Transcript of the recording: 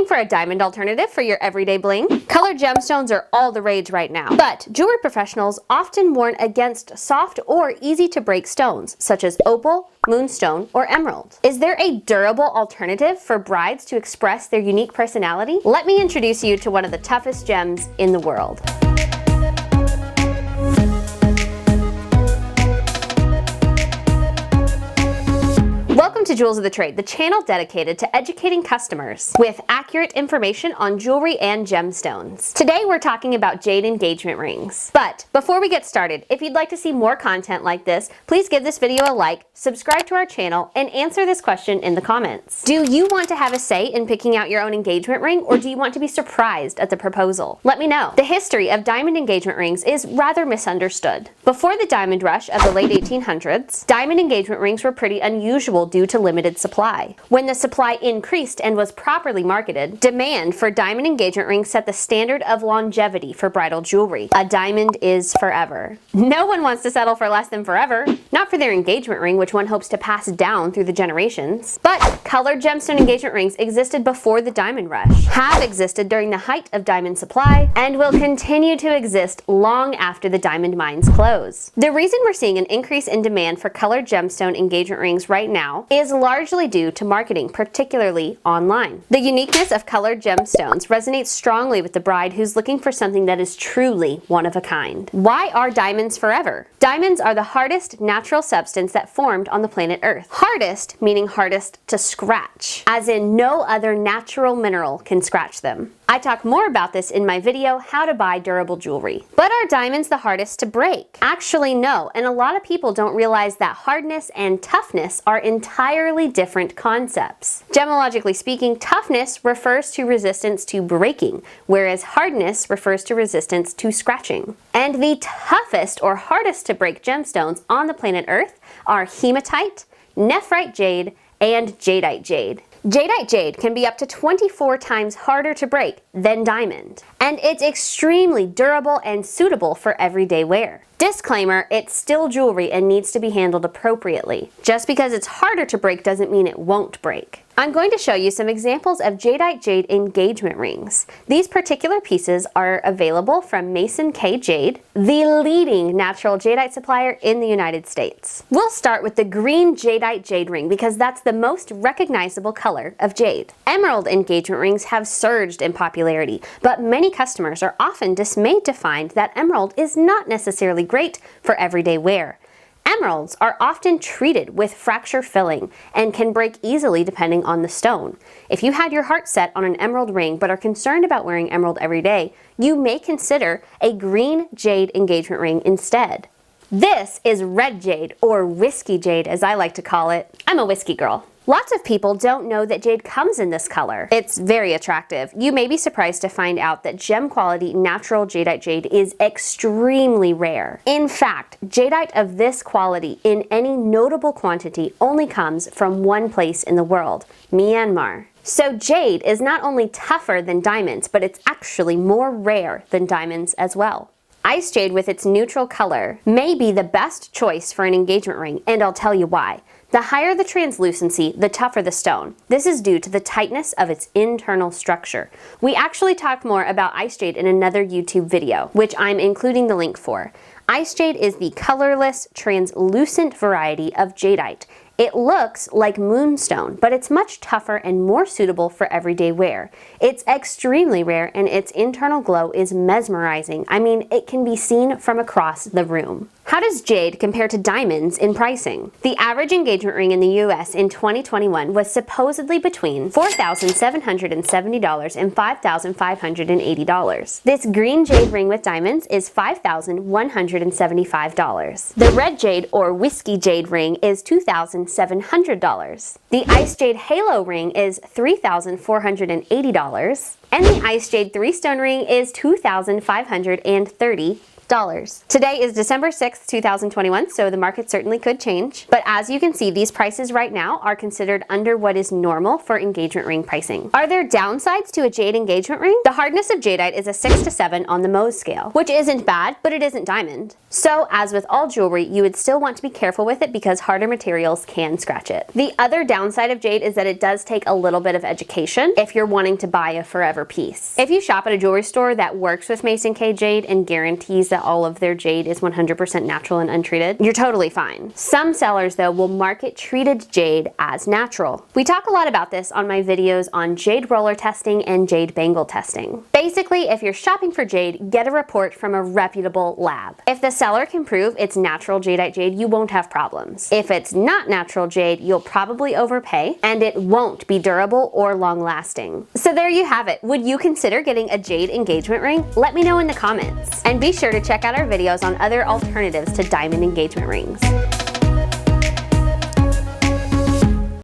Looking for a diamond alternative for your everyday bling? Colored gemstones are all the rage right now, but jewelry professionals often warn against soft or easy to break stones, such as opal, moonstone, or emerald. Is there a durable alternative for brides to express their unique personality? Let me introduce you to one of the toughest gems in the world. Welcome to Jewels of the Trade, the channel dedicated to educating customers with accurate information on jewelry and gemstones. Today we're talking about jade engagement rings. But before we get started, if you'd like to see more content like this, please give this video a like, subscribe to our channel, and answer this question in the comments. Do you want to have a say in picking out your own engagement ring, or do you want to be surprised at the proposal? Let me know. The history of diamond engagement rings is rather misunderstood. Before the diamond rush of the late 1800s, diamond engagement rings were pretty unusual due to limited supply. When the supply increased and was properly marketed, demand for diamond engagement rings set the standard of longevity for bridal jewelry. A diamond is forever. No one wants to settle for less than forever. Not for their engagement ring, which one hopes to pass down through the generations. But colored gemstone engagement rings existed before the diamond rush, have existed during the height of diamond supply, and will continue to exist long after the diamond mines close. The reason we're seeing an increase in demand for colored gemstone engagement rings right now is largely due to marketing, particularly online. The uniqueness of colored gemstones resonates strongly with the bride who's looking for something that is truly one of a kind. Why are diamonds forever? Diamonds are the hardest natural substance that formed on the planet Earth. Hardest meaning hardest to scratch, as in no other natural mineral can scratch them. I talk more about this in my video, How to Buy Durable Jewelry. But are diamonds the hardest to break? Actually, no, and a lot of people don't realize that hardness and toughness are entirely different concepts. Gemologically speaking, toughness refers to resistance to breaking, whereas hardness refers to resistance to scratching. And the toughest or hardest to break gemstones on the planet Earth are hematite, nephrite jade, and jadeite jade. Jadeite jade can be up to 24 times harder to break than diamond, and it's extremely durable and suitable for everyday wear. Disclaimer, it's still jewelry and needs to be handled appropriately. Just because it's harder to break doesn't mean it won't break. I'm going to show you some examples of jadeite jade engagement rings. These particular pieces are available from Mason K Jade, the leading natural jadeite supplier in the United States. We'll start with the green jadeite jade ring because that's the most recognizable color of jade. Emerald engagement rings have surged in popularity, but many customers are often dismayed to find that emerald is not necessarily great for everyday wear. Emeralds are often treated with fracture filling and can break easily depending on the stone. If you had your heart set on an emerald ring but are concerned about wearing emerald every day, you may consider a green jade engagement ring instead. This is red jade, or whiskey jade as I like to call it. I'm a whiskey girl. Lots of people don't know that jade comes in this color. It's very attractive. You may be surprised to find out that gem quality natural jadeite jade is extremely rare. In fact, jadeite of this quality in any notable quantity only comes from one place in the world, Myanmar. So jade is not only tougher than diamonds, but it's actually more rare than diamonds as well. Ice jade with its neutral color may be the best choice for an engagement ring, and I'll tell you why. The higher the translucency, the tougher the stone. This is due to the tightness of its internal structure. We actually talk more about ice jade in another YouTube video, which I'm including the link for. Ice jade is the colorless, translucent variety of jadeite. It looks like moonstone, but it's much tougher and more suitable for everyday wear. It's extremely rare and its internal glow is mesmerizing. I mean, it can be seen from across the room. How does jade compare to diamonds in pricing? The average engagement ring in the US in 2021 was supposedly between $4,770 and $5,580. This green jade ring with diamonds is $5,175. The red jade or whiskey jade ring is $2,700. The ice jade halo ring is $3,480. And the ice jade 3-stone ring is $2,530. Today is December 6th, 2021, so the market certainly could change. But as you can see, these prices right now are considered under what is normal for engagement ring pricing. Are there downsides to a jade engagement ring? The hardness of jadeite is a 6 to 7 on the Mohs scale, which isn't bad, but it isn't diamond. So as with all jewelry, you would still want to be careful with it because harder materials can scratch it. The other downside of jade is that it does take a little bit of education if you're wanting to buy a forever piece. If you shop at a jewelry store that works with Mason K Jade and guarantees that all of their jade is 100% natural and untreated, you're totally fine. Some sellers though will market treated jade as natural. We talk a lot about this on my videos on jade roller testing and jade bangle testing. Basically, if you're shopping for jade, get a report from a reputable lab. If the seller can prove it's natural jadeite jade, you won't have problems. If it's not natural jade, you'll probably overpay and it won't be durable or long lasting. So there you have it. Would you consider getting a jade engagement ring? Let me know in the comments. And be sure to check out our videos on other alternatives to diamond engagement rings.